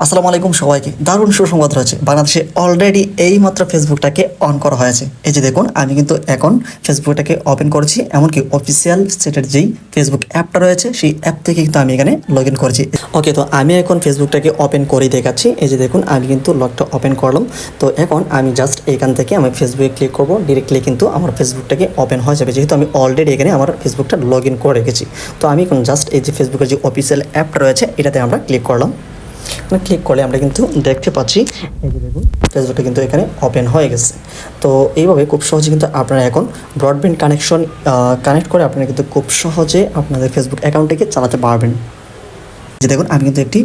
আসসালামু আলাইকুম সবাইকে। দারুণ সুসংবাদ রয়েছে, বাংলাদেশে অলরেডি এইমাত্র ফেসবুকটাকে অন করা হয়েছে। এই যে দেখুন, আমি কিন্তু এখন ফেসবুকটাকে ওপেন করেছি, এমনকি অফিসিয়াল সেটের যেই ফেসবুক অ্যাপটা রয়েছে সেই অ্যাপ থেকে কিন্তু আমি এখানে লগ ইন করেছি। ওকে, তো আমি এখন ফেসবুকটাকে ওপেন করেই দেখাচ্ছি। এই যে দেখুন, আমি কিন্তু লগটা ওপেন করলাম। তো এখন আমি জাস্ট এখান থেকে আমি ফেসবুকে ক্লিক করবো, ডিরেক্টলি কিন্তু আমার ফেসবুকটাকে ওপেন হয়ে যাবে, যেহেতু আমি অলরেডি এখানে আমার ফেসবুকটা লগ ইন করে রেখেছি। তো আমি এখন জাস্ট এই যে ফেসবুকের যে অফিসিয়াল অ্যাপটা রয়েছে এটাতে আমরা ক্লিক করলাম। ক্লিক করলে আমরা কিন্তু দেখতে পাচ্ছি, এই যে দেখুন, ফেসবুকটা কিন্তু এখানে ওপেন হয়ে গেছে। তো এইভাবে খুব সহজে কিন্তু আপনারা এখন ব্রডব্যান্ড কানেকশন কানেক্ট করে আপনারা কিন্তু খুব সহজে আপনাদের ফেসবুক অ্যাকাউন্টটিকে চালাতে পারবেন। যে দেখুন, আমি কিন্তু একটি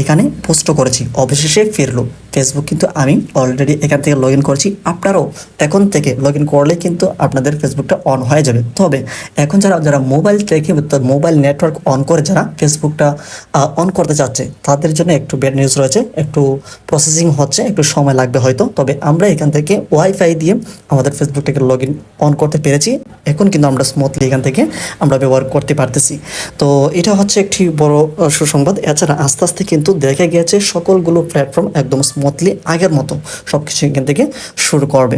এখানে পোস্টও করেছি, অবশেষে ফিরলো ফেসবুক। কিন্তু আমি অলরেডি এখান থেকে লগ ইন করেছি। আপনারাও এখন থেকে লগ ইন করলে কিন্তু আপনাদের ফেসবুকটা অন হয়ে যাবে। তবে এখন যারা যারা মোবাইল থেকে মোবাইল নেটওয়ার্ক অন করে যারা ফেসবুকটা অন করতে চাচ্ছে তাদের জন্য একটু ব্যাড নিউজ রয়েছে, একটু প্রসেসিং হচ্ছে, একটু সময় লাগবে হয়তো। তবে আমরা এখান থেকে ওয়াইফাই দিয়ে আমাদের ফেসবুকটাকে লগ ইন অন করতে পেরেছি। এখন কিন্তু আমরা স্মুথলি এখান থেকে আমরা ব্যবহার করতে পারতেছি। তো এটা হচ্ছে একটি বড় সুসংবাদ। এছাড়া আস্তে আস্তে কিন্তু দেখা গিয়েছে সকলগুলো প্ল্যাটফর্ম একদম স্মুথলি আগের মতো সব কিছু এখান থেকে শুরু করবে।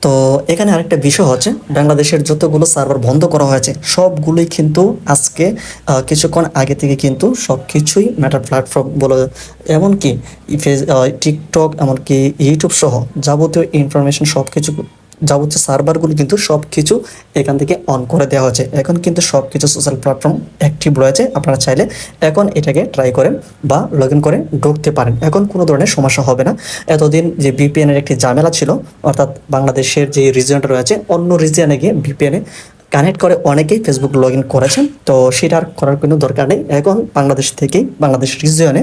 তো এখানে আরেকটা বিষয় হচ্ছে, বাংলাদেশের যতগুলো সার্ভার বন্ধ করা হয়েছে সবগুলোই কিন্তু আজকে কিছুক্ষণ আগে থেকে কিন্তু সব কিছুই মেটা প্ল্যাটফর্ম বলে, এমনকি টিকটক, এমনকি ইউটিউব সহ যাবতীয় ইনফরমেশন সব কিছু, যাবতীয় সার্ভারগুলো কিন্তু সব কিছু এখান থেকে অন করে দেওয়া হয়েছে। এখন কিন্তু সব কিছু সোশ্যাল প্ল্যাটফর্ম অ্যাক্টিভ রয়েছে। আপনারা চাইলে এখন এটাকে ট্রাই করেন বা লগ ইন করে ঢুকতে পারেন। এখন কোনো ধরনের সমস্যা হবে না। এতদিন যে ভিপিএনের একটি ঝামেলা ছিল, অর্থাৎ বাংলাদেশের যে রিজিয়নটা রয়েছে অন্য রিজিয়নে গিয়ে ভিপিএনে কানেক্ট করে অনেকেই ফেসবুক লগ ইন করেছেন, তো সেটা আর করার কোনো দরকার নেই। এখন বাংলাদেশ থেকেই বাংলাদেশ রিজিয়নে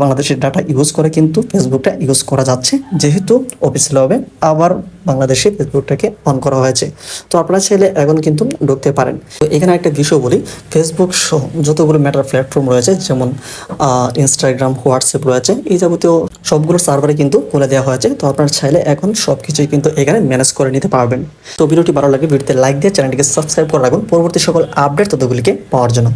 বাংলাদেশের ডাটা ইউজ করে কিন্তু ফেসবুকটা ইউজ করা যাচ্ছে, যেহেতু অফিসিয়ালভাবে আবার বাংলাদেশে ফেসবুকটাকে অন করা হয়েছে। তো আপনারা চাইলে এখন কিন্তু ঢুকতে পারেন। তো এখানে একটা বিষয় বলি, ফেসবুক সহ যতগুলো মেটার প্ল্যাটফর্ম রয়েছে, যেমন ইনস্টাগ্রাম, হোয়াটসঅ্যাপ রয়েছে, এই যাবতীয় সবগুলো সার্ভারে কিন্তু খুলে দেওয়া হয়েছে। তো আপনারা চাইলে এখন সব কিছুই কিন্তু এখানে ম্যানেজ করে নিতে পারবেন। তো ভিডিওটি ভালো লাগে ভিডিওতে লাইক দিয়ে চ্যানেলটিকে সাবস্ক্রাইব করে রাখুন পরবর্তী সকল আপডেট তথ্যগুলিকে পাওয়ার জন্য।